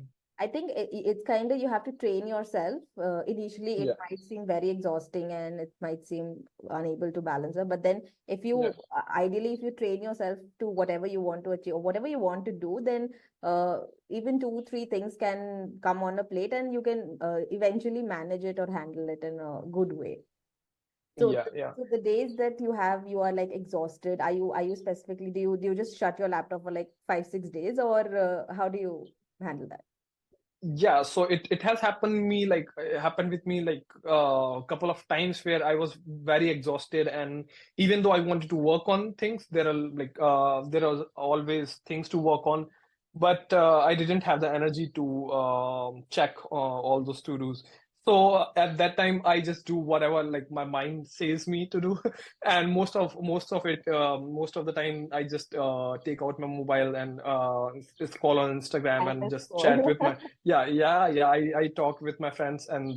I think it's kind of you have to train yourself. Initially, it yeah, might seem very exhausting and it might seam unable to balance it. But then, if yeah, you ideally, if you train yourself to whatever you want to achieve or whatever you want to do, then even two, three things can come on a plate and you can eventually manage it or handle it in a good way. So, yeah, yeah. so the days that you are like exhausted. Are you specifically do you just shut your laptop for like 5, 6 days or how do you handle that? Yeah, so it has happened with me like a couple of times where I was very exhausted, and even though I wanted to work on things, there are always things to work on, but I didn't have the energy to check all those to-dos. So at that time, I just do whatever like my mind says me to do, and most of the time, I just take out my mobile and scroll on Instagram And and it's just chat all. with my yeah. I talk with my friends and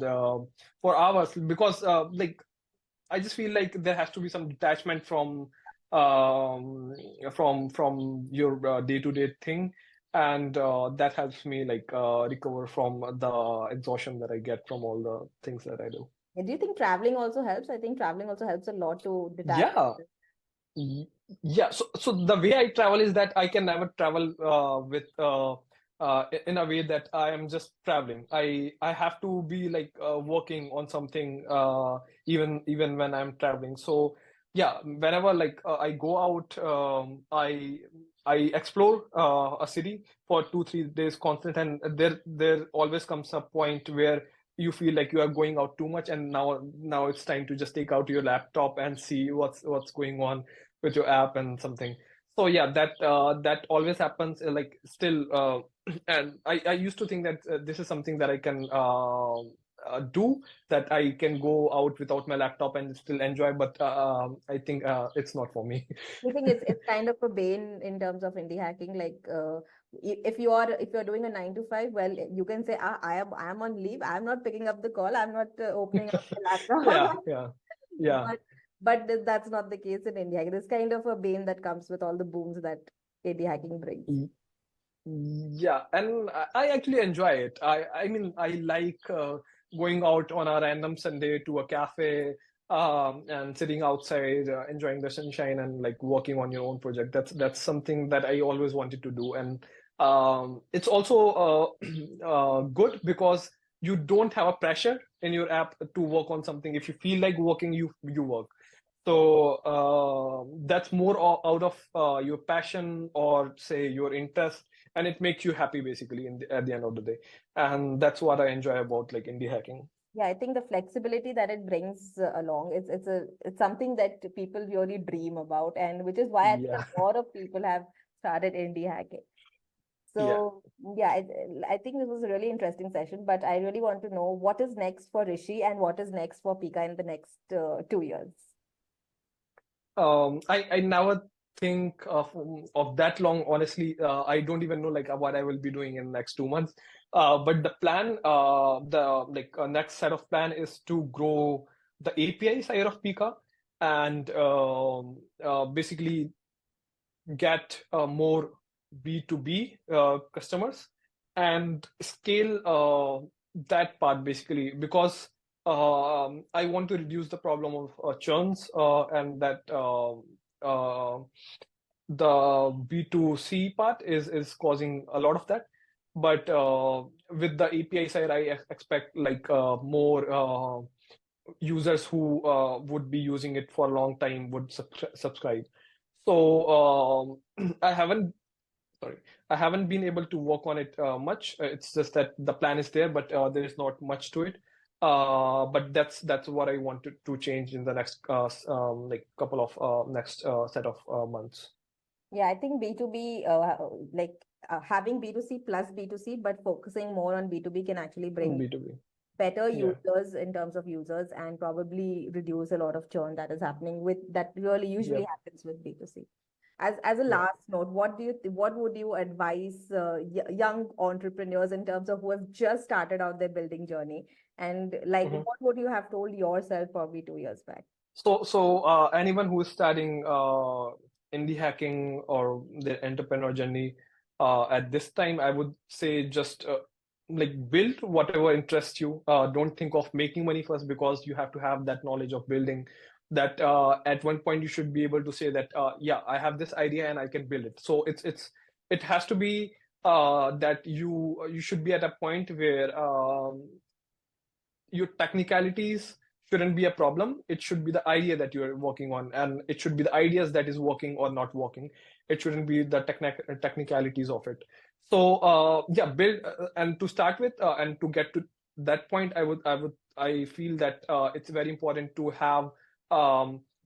for hours because I just feel like there has to be some detachment um, from your day-to-day thing, and that helps me like recover from the exhaustion that I get from all the things that I do. Do you think traveling also helps? I think traveling also helps a lot to detach. Yeah, Y- Yeah, so the way I travel is that I can never travel with in a way that I am just traveling. I have to be like working on something even when I'm traveling. So yeah, whenever like I go out, I explore a city for 2 3 days constant, and there always comes a point where you feel like you are going out too much, and now it's time to just take out your laptop and see what's going on with your app and something. So yeah, that always happens. Like still, and I used to think that this is something that I can do, that I can go out without my laptop and still enjoy, but I think it's not for me. I think it's kind of a bane in terms of indie hacking. Like, if you're doing a 9 to 5, well, you can say, I am on leave. I'm not picking up the call. I'm not opening up the Yeah, laptop. yeah, yeah. But that's not the case in indie hacking. There's kind of a bane that comes with all the booms that indie hacking brings. Yeah, and I actually enjoy it. I mean, I like going out on a random Sunday to a cafe, and sitting outside, enjoying the sunshine and like working on your own project. That's something that I always wanted to do, and it's also good because you don't have a pressure in your app to work on something. If you feel like working, you work. So that's more out of your passion or say your interest, and it makes you happy basically at the end of the day. And that's what I enjoy about like indie hacking. Yeah, I think the flexibility that it brings along, it's something that people really dream about, and which is why I think Yeah, a lot of people have started indie hacking. yeah. So yeah, I think this was a really interesting session, but I really want to know what is next for Rishi and what is next for Pika in the next 2 years. I never think of that long. Honestly, I don't even know like what I will be doing in the next 2 months. But the plan, the like next set of plan is to grow the API side of Pika, and basically get more B2B customers and scale that part basically, because I want to reduce the problem of churns, and that the B2C part is causing a lot of that. But with the API side, I expect like more users who would be using it for a long time would subscribe. So sorry, I haven't been able to work on it much. It's just that the plan is there, but there is not much to it. But that's what I want to change in the next like couple of next set of months. Yeah, I think B2B, like having B2C plus B2C, but focusing more on B2B can actually bring B2B. better Yeah, users in terms of users and probably reduce a lot of churn that is happening with that really usually yep, happens with B2C. As a yeah. last note, what would you advise young entrepreneurs in terms of who have just started out their building journey, and like Mhm. what would you have told yourself probably 2 years back? So anyone who is starting indie hacking or their entrepreneur journey at this time, I would say just like build whatever interests you. Don't think of making money first, because you have to have that knowledge of building. That at one point you should be able to say that yeah, I have this idea and I can build it. So it has to be that you should be at a point where your technicalities shouldn't be a problem. It should be the idea that you're working on, and it should be the ideas that is working or not working. It shouldn't be the technicalities of it. So yeah, build and to start with, and to get to that point, I feel that it's very important to have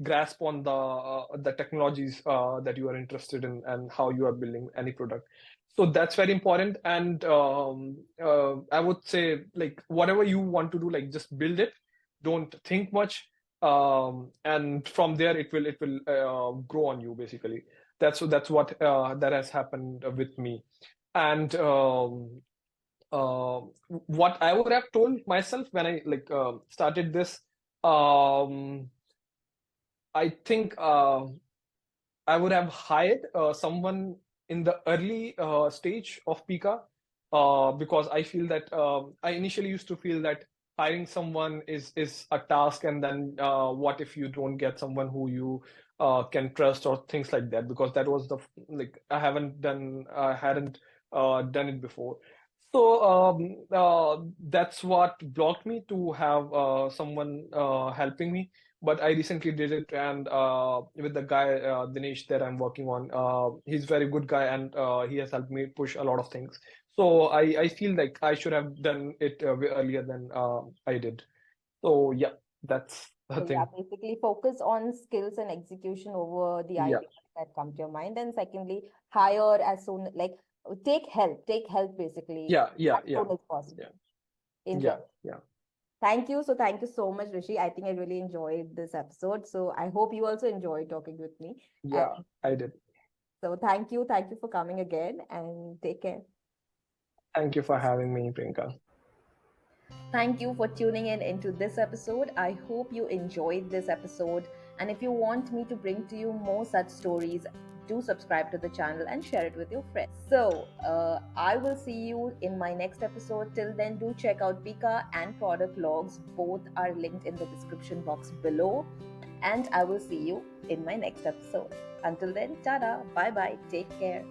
grasp on the technologies that you are interested in and how you are building any product. So that's very important. And I would say like whatever you want to do, like just build it. Don't think much. And from there it will grow on you basically. That's what that has happened with me. And uh, what I would have told myself when I like started this, um, I think I would have hired someone in the early stage of Pika, because I feel that I initially used to feel that hiring someone is a task, and then what if you don't get someone who you can trust or things like that, because that was the like I hadn't done it before. So that's what blocked me to have someone helping me. But I recently did it, and with the guy Dinesh that I'm working on, he's a very good guy, and he has helped me push a lot of things. So I feel like I should have done it way earlier than I did. So yeah, that's the So yeah, thing. basically focus on skills and execution over the Yeah, ideas that come to your mind. And secondly, hire as soon like take help basically yeah, yeah, as yeah, soon as yeah, possible. yeah, Interesting. yeah, Thank you. So thank you so much, Rishi. I think I really enjoyed this episode. So I hope you also enjoyed talking with me. And yeah. I did. so thank you. Thank you for coming again and take care. Thank you for having me, Priyanka. Thank you for tuning in into this episode. I hope you enjoyed this episode. And if you want me to bring to you more such stories, do subscribe to the channel and share it with your friends. So, I will see you in my next episode. Till then, do check out Pika and product logs. Both are linked in the description box below. And I will see you in my next episode. Until then, tada, bye bye, take care.